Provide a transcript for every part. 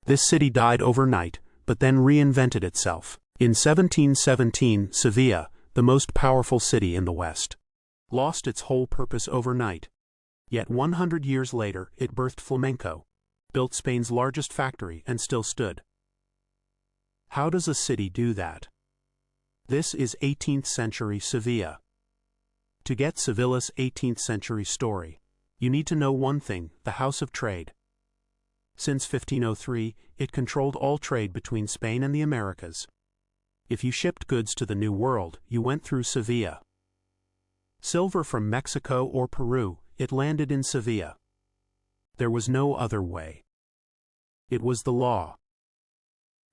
This city died overnight, but then reinvented itself. In 1717, Sevilla, the most powerful city in the West, lost its whole purpose overnight. Yet 100 years later, it birthed flamenco, built Spain's largest factory, and still stood. How does a city do that? This is 18th century Sevilla. To get Sevilla's 18th century story, you need to know one thing: the House of Trade. Since 1503, it controlled all trade between Spain and the Americas. If you shipped goods to the New World, you went through Sevilla. Silver from Mexico or Peru, it landed in Sevilla. There was no other way. It was the law.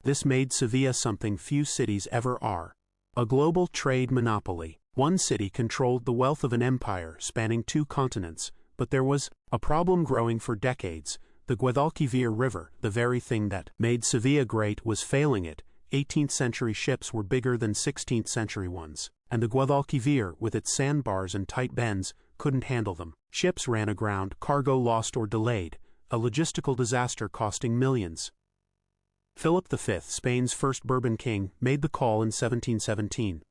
This made Sevilla something few cities ever are: a global trade monopoly. One city controlled the wealth of an empire spanning 2 continents, but there was a problem growing for decades. The Guadalquivir River, the very thing that made Sevilla great, was failing it. 18th century ships were bigger than 16th century ones, and the Guadalquivir, with its sandbars and tight bends, couldn't handle them. Ships ran aground, cargo lost or delayed, a logistical disaster costing millions. Philip V, Spain's first Bourbon king, made the call in 1717.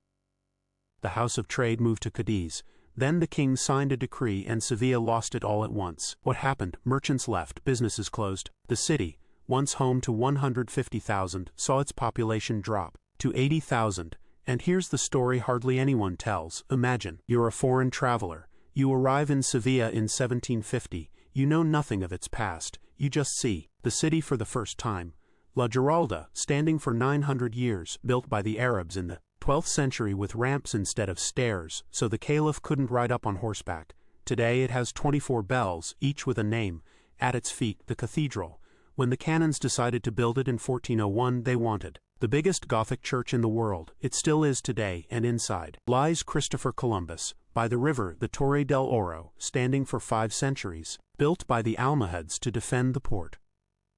The House of Trade moved to Cádiz. Then the king signed a decree and Sevilla lost it all at once. What happened? Merchants left, businesses closed. The city, once home to 150,000, saw its population drop to 80,000. And here's the story hardly anyone tells. Imagine, you're a foreign traveler. You arrive in Sevilla in 1750. You know nothing of its past. You just see the city for the first time. La Giralda, standing for 900 years, built by the Arabs in the 12th century with ramps instead of stairs, so the caliph couldn't ride up on horseback. Today it has 24 bells, each with a name. At its feet, the cathedral. When the canons decided to build it in 1401, they wanted the biggest Gothic church in the world. It still is today, and inside lies Christopher Columbus. By the river, the Torre del Oro, standing for 5 centuries, built by the Almohads to defend the port.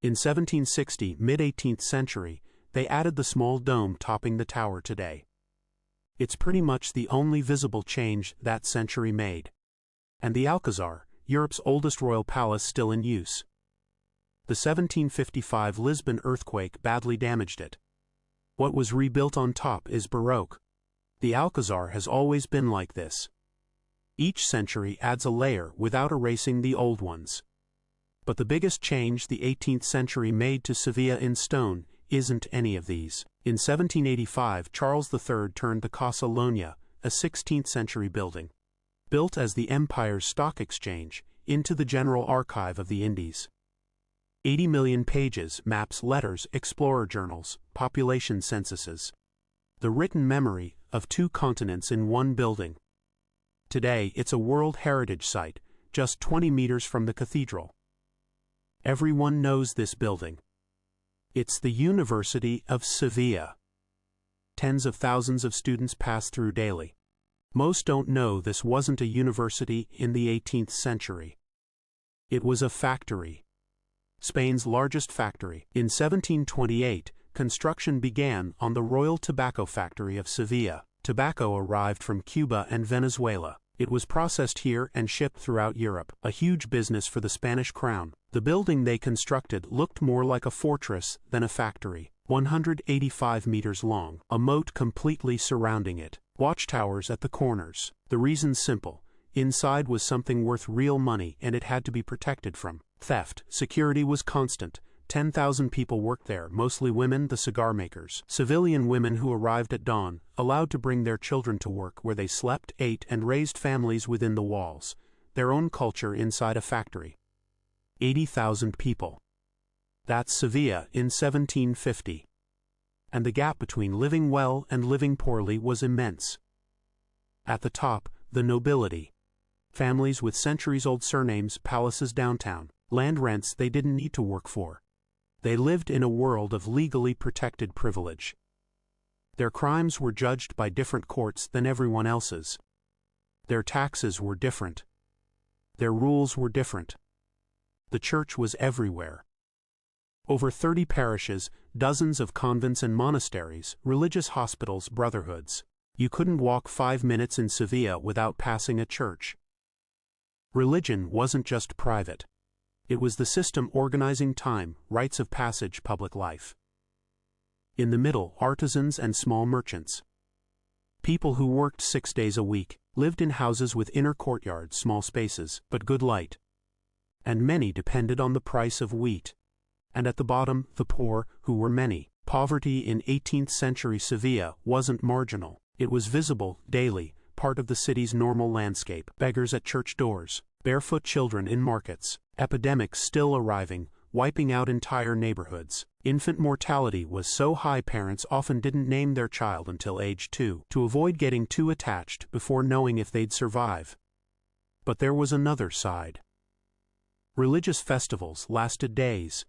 In 1760, mid-18th century, they added the small dome topping the tower today. It's pretty much the only visible change that century made. And the Alcázar, Europe's oldest royal palace, still in use. The 1755 Lisbon earthquake badly damaged it. What was rebuilt on top is Baroque. The Alcázar has always been like this. Each century adds a layer without erasing the old ones. But the biggest change the 18th century made to Sevilla in stone isn't any of these. In 1785, Charles III turned the Casa Lona, a 16th century building, built as the empire's stock exchange, into the General Archive of the Indies. 80 million pages, maps, letters, explorer journals, population censuses. The written memory of 2 continents in one building. Today, it's a World Heritage Site, just 20 meters from the cathedral. Everyone knows this building. It's the University of Sevilla. Tens of thousands of students pass through daily. Most don't know this wasn't a university in the 18th century. It was a factory. Spain's largest factory. In 1728, construction began on the Royal Tobacco Factory of Sevilla. Tobacco arrived from Cuba and Venezuela. It was processed here and shipped throughout Europe, a huge business for the Spanish crown. The building they constructed looked more like a fortress than a factory. 185 meters long, a moat completely surrounding it. Watchtowers at the corners. The reason's simple. Inside was something worth real money, and it had to be protected from theft. Security was constant. 10,000 people worked there, mostly women, the cigar makers. Civilian women who arrived at dawn, allowed to bring their children to work where they slept, ate, and raised families within the walls. Their own culture inside a factory. 80,000 people. That's Sevilla in 1750. And the gap between living well and living poorly was immense. At the top, the nobility. Families with centuries-old surnames, palaces downtown, land rents they didn't need to work for. They lived in a world of legally protected privilege. Their crimes were judged by different courts than everyone else's. Their taxes were different. Their rules were different. The church was everywhere. Over 30 parishes, dozens of convents and monasteries, religious hospitals, brotherhoods. You couldn't walk 5 minutes in Sevilla without passing a church. Religion wasn't just private. It was the system organizing time, rites of passage, public life. In the middle, artisans and small merchants. People who worked 6 days a week, lived in houses with inner courtyards, small spaces, but good light. And many depended on the price of wheat. And at the bottom, the poor, who were many. Poverty in 18th century Sevilla wasn't marginal. It was visible, daily, part of the city's normal landscape. Beggars at church doors, barefoot children in markets, epidemics still arriving, wiping out entire neighborhoods. Infant mortality was so high parents often didn't name their child until age 2, to avoid getting too attached before knowing if they'd survive. But there was another side. Religious festivals lasted days.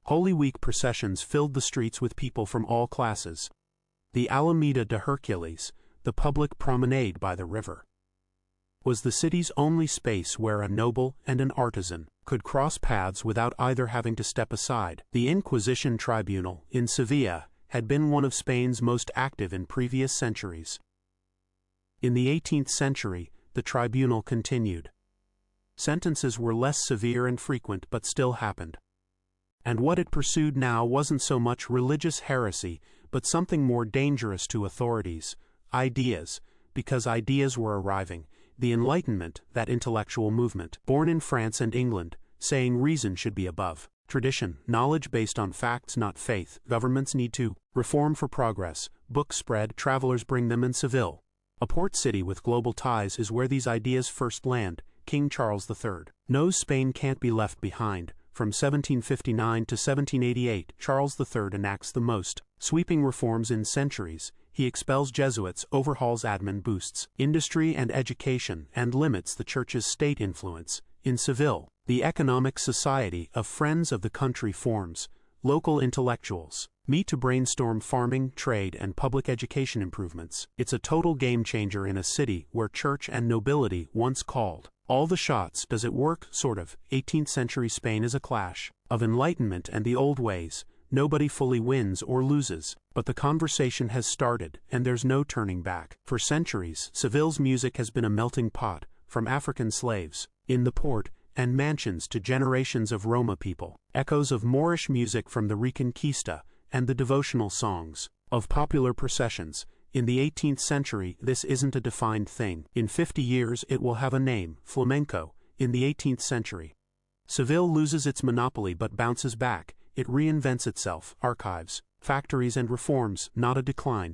Holy Week processions filled the streets with people from all classes. The Alameda de Hercules, the public promenade by the river, was the city's only space where a noble and an artisan could cross paths without either having to step aside. The Inquisition tribunal in Sevilla had been one of Spain's most active in previous centuries. In the 18th century, the tribunal continued. Sentences were less severe and frequent but still happened. And what it pursued now wasn't so much religious heresy, but something more dangerous to authorities: ideas, because ideas were arriving. The Enlightenment, that intellectual movement, born in France and England, saying reason should be above tradition, knowledge based on facts, not faith. Governments need to reform for progress. Books spread, travelers bring them in. Seville, a port city with global ties, is where these ideas first land. King Charles III knows Spain can't be left behind. From 1759 to 1788, Charles III enacts the most sweeping reforms in centuries. He expels Jesuits, overhauls admin, boosts industry and education, and limits the church's state influence. In Seville, the Economic Society of Friends of the Country forms. Local intellectuals meet to brainstorm farming, trade, and public education improvements. It's a total game changer in a city where church and nobility once called all the shots. Does it work? Sort of. 18th century Spain is a clash of Enlightenment and the old ways. Nobody fully wins or loses, but the conversation has started, and there's no turning back. For centuries, Seville's music has been a melting pot, from African slaves in the port and mansions to generations of Roma people. Echoes of Moorish music from the Reconquista and the devotional songs of popular processions. In the 18th century, this isn't a defined thing. In 50 years, it will have a name: flamenco. In the 18th century, Seville loses its monopoly but bounces back. It reinvents itself. Archives, factories, and reforms, not a decline.